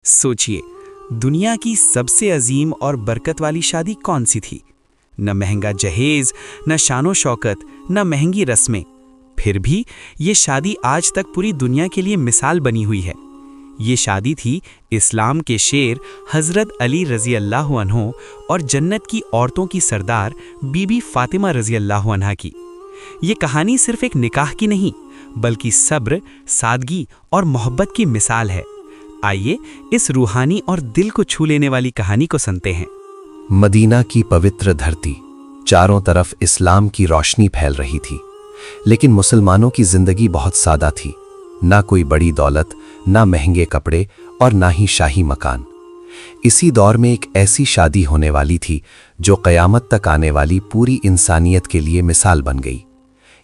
सोचिए, दुनिया की सबसे अजीम और बरकत वाली शादी कौन सी थी? न महंगा जहेज, न शानो शौकत, न महंगी रस्में। फिर भी ये शादी आज तक पूरी दुनिया के लिए मिसाल बनी हुई है। ये शादी थी इस्लाम के शेर हज़रत अली रज़ी अल्लाह अन्हो और जन्नत की औरतों की सरदार बीबी फातिमा रज़ी अल्लाह अन्हा की। ये कहानी सिर्फ एक निकाह की नहीं, बल्कि सब्र, सादगी और मोहब्बत की मिसाल है। आइए इस रूहानी और दिल को छू लेने वाली कहानी को सुनते हैं। मदीना की पवित्र धरती, चारों तरफ इस्लाम की रोशनी फैल रही थी, लेकिन मुसलमानों की जिंदगी बहुत सादा थी। ना कोई बड़ी दौलत, ना महंगे कपड़े और ना ही शाही मकान। इसी दौर में एक ऐसी शादी होने वाली थी जो क़यामत तक आने वाली पूरी इंसानियत के लिए मिसाल बन गई।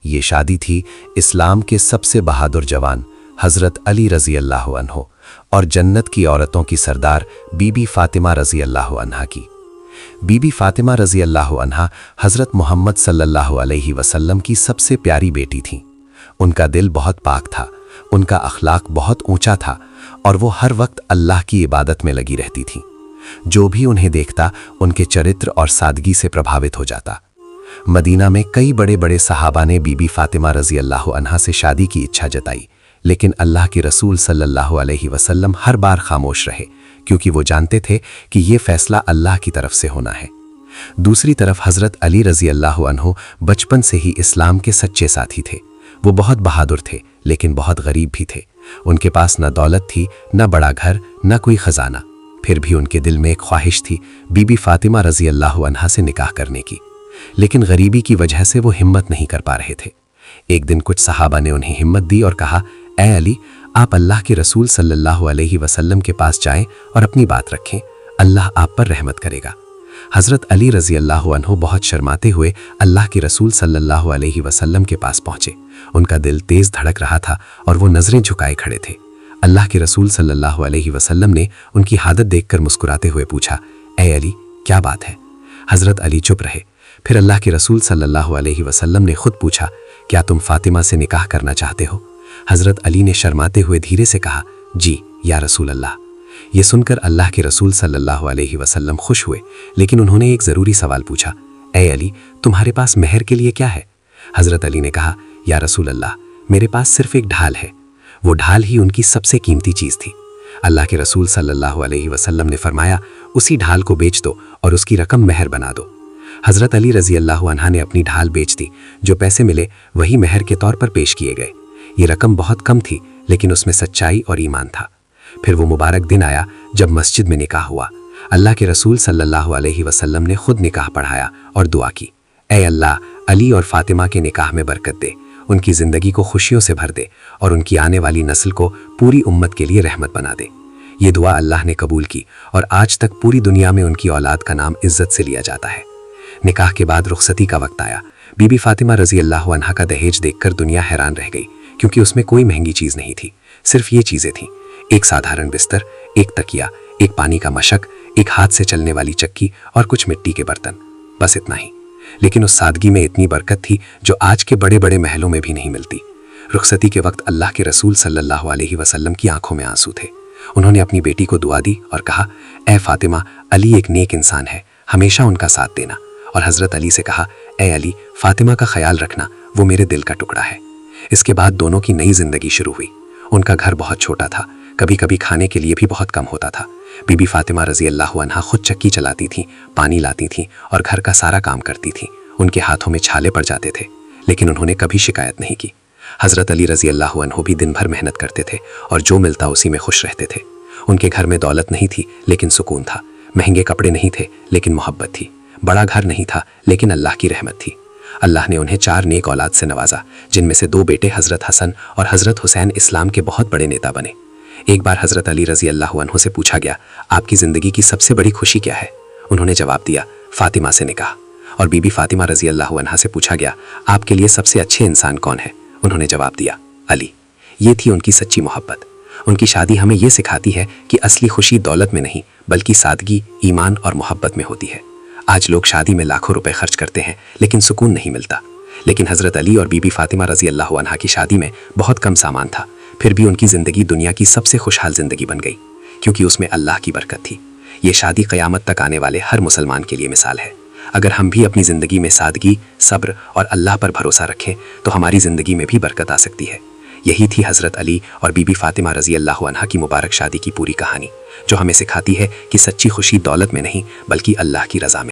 ये शादी थी इस्लाम के सबसे बहादुर जवान हज़रत अली रज़ी अल्लाह अन्हो और जन्नत की औरतों की सरदार बीबी फातिमा रज़ी अल्लाह अन्हा की। बीबी फातिमा रज़ी अल्लाह अन्हा हज़रत मोहम्मद सल्लल्लाहु अलैहि वसल्लम की सबसे प्यारी बेटी थीं। उनका दिल बहुत पाक था, उनका अखलाक बहुत ऊंचा था और वो हर वक्त अल्लाह की इबादत में लगी रहती थीं। जो भी उन्हें देखता उनके चरित्र और सादगी से प्रभावित हो जाता। मदीना में कई बड़े बड़े सहाबा ने बीबी फातिमा रज़ी अल्लाह अन्हा से शादी की इच्छा जताई, लेकिन अल्लाह के रसूल सल्लल्लाहु अलैहि वसल्लम हर बार खामोश रहे, क्योंकि वो जानते थे कि ये फैसला अल्लाह की तरफ से होना है। दूसरी तरफ हज़रत अली रज़ी अल्लाह अन्हो बचपन से ही इस्लाम के सच्चे साथी थे। वो बहुत बहादुर थे, लेकिन बहुत गरीब भी थे। उनके पास न दौलत थी, न बड़ा घर, न कोई खजाना। फिर भी उनके दिल में एक ख्वाहिश थी बीबी फातिमा रज़ी अल्लाह अन्हा से निकाह करने की, लेकिन गरीबी की वजह से वो हिम्मत नहीं कर पा रहे थे। एक दिन कुछ सहाबा ने उन्हें हिम्मत दी और कहा, ऐ अली, आप अल्लाह के रसूल सल्लल्लाहु अलैहि वसल्लम के पास जाएं और अपनी बात रखें, अल्लाह आप पर रहमत करेगा। हज़रत अली रज़ी अल्लाह अन्हो बहुत शर्माते हुए अल्लाह के रसूल सल्लल्लाहु अलैहि वसल्लम के पास पहुंचे। उनका दिल तेज धड़क रहा था और वो नजरें झुकाए खड़े थे। अल्लाह के रसूल सल्लल्लाहु अलैहि वसल्लम ने उनकी हालत देखकर मुस्कुराते हुए पूछा, ऐ अली, क्या बात है? हज़रत अली चुप रहे। फिर अल्लाह के रसूल सल्लल्लाहु अलैहि वसल्लम ने खुद पूछा, क्या तुम फातिमा से निकाह करना चाहते हो? हज़रत अली ने शर्माते हुए धीरे से कहा, जी या रसूल अल्लाह। ये सुनकर अल्लाह के रसूल सल्लल्लाहु अलैहि वसल्लम खुश हुए, लेकिन उन्होंने एक ज़रूरी सवाल पूछा, ऐ अली, तुम्हारे पास मेहर के लिए क्या है? हज़रत अली ने कहा, या रसूल अल्लाह, मेरे पास सिर्फ एक ढाल है। वो ढाल ही उनकी सबसे कीमती चीज़ थी। अल्लाह के रसूल सल्लल्लाहु अलैहि वसल्लम ने फरमाया, उसी ढाल को बेच दो और उसकी रकम मेहर बना दो। हज़रत अली रज़ी अल्लाह अन्हा ने अपनी ढाल बेच दी। जो पैसे मिले वही मेहर के तौर पर पेश किए गए। ये रकम बहुत कम थी, लेकिन उसमें सच्चाई और ईमान था। फिर वो मुबारक दिन आया जब मस्जिद में निकाह हुआ। अल्लाह के रसूल सल्लल्लाहु अलैहि वसल्लम ने खुद निकाह पढ़ाया और दुआ की, ऐ अल्लाह, अली और फातिमा के निकाह में बरकत दे, उनकी ज़िंदगी को खुशियों से भर दे और उनकी आने वाली नस्ल को पूरी उम्मत के लिए रहमत बना दे। ये दुआ अल्लाह ने कबूल की और आज तक पूरी दुनिया में उनकी औलाद का नाम इज्जत से लिया जाता है। निकाह के बाद रुखसती का वक्त आया। बीबी फातिमा रज़ी अल्लाह अन्हा का दहेज देखकर दुनिया हैरान रह गई, क्योंकि उसमें कोई महंगी चीज़ नहीं थी। सिर्फ ये चीज़ें थीं, एक साधारण बिस्तर, एक तकिया, एक पानी का मशक, एक हाथ से चलने वाली चक्की और कुछ मिट्टी के बर्तन, बस इतना ही। लेकिन उस सादगी में इतनी बरकत थी जो आज के बड़े बड़े महलों में भी नहीं मिलती। रुखसती के वक्त अल्लाह के रसूल सल्लल्लाहु अलैहि वसल्लम की आंखों में आंसू थे। उन्होंने अपनी बेटी को दुआ दी और कहा, ऐ फातिमा, अली एक नेक इंसान है, हमेशा उनका साथ देना। और हज़रत अली से कहा, ऐ अली, फातिमा का ख्याल रखना, वो मेरे दिल का टुकड़ा है। इसके बाद दोनों की नई जिंदगी शुरू हुई। उनका घर बहुत छोटा था, कभी कभी खाने के लिए भी बहुत कम होता था। बीबी फातिमा रज़ी अल्लाह अन्हा खुद चक्की चलाती थीं, पानी लाती थीं और घर का सारा काम करती थीं। उनके हाथों में छाले पड़ जाते थे, लेकिन उन्होंने कभी शिकायत नहीं की। हज़रत अली रज़ी अल्लाह अन्हो भी दिन भर मेहनत करते थे और जो मिलता उसी में खुश रहते थे। उनके घर में दौलत नहीं थी, लेकिन सुकून था। महंगे कपड़े नहीं थे, लेकिन मोहब्बत थी। बड़ा घर नहीं था, लेकिन अल्लाह की रहमत थी। अल्लाह ने उन्हें 4 नेक औलाद से नवाजा, जिनमें से 2 बेटे हज़रत हसन और हज़रत हुसैन इस्लाम के बहुत बड़े नेता बने। एक बार हज़रत अली रज़ी अल्लाह अन्हो से पूछा गया, आपकी ज़िंदगी की सबसे बड़ी खुशी क्या है? उन्होंने जवाब दिया, फातिमा से निकाह। और बीबी फातिमा रज़ी अल्लाह अन्हा से पूछा गया, आपके लिए सबसे अच्छे इंसान कौन है? उन्होंने जवाब दिया, अली। ये थी उनकी सच्ची मोहब्बत। उनकी शादी हमें ये सिखाती है कि असली खुशी दौलत में नहीं, बल्कि सादगी, ईमान और मोहब्बत में होती है। आज लोग शादी में लाखों रुपए खर्च करते हैं, लेकिन सुकून नहीं मिलता। लेकिन हज़रत अली और बीबी फातिमा रज़ी अल्लाह अन्हा की शादी में बहुत कम सामान था, फिर भी उनकी ज़िंदगी दुनिया की सबसे खुशहाल ज़िंदगी बन गई, کیونکہ اس میں اللہ کی برکت تھی۔ یہ شادی قیامت تک آنے والے ہر مسلمان کے لیے مثال ہے۔ اگر ہم بھی اپنی زندگی میں سادگی، صبر اور اللہ پر بھروسہ رکھیں تو ہماری زندگی میں بھی برکت آ سکتی ہے۔ یہی تھی حضرت علی اور بی بی فاطمہ رضی اللہ عنہا کی مبارک شادی کی پوری کہانی، جو ہمیں سکھاتی ہے کہ سچی خوشی دولت میں نہیں بلکہ اللہ کی رضا میں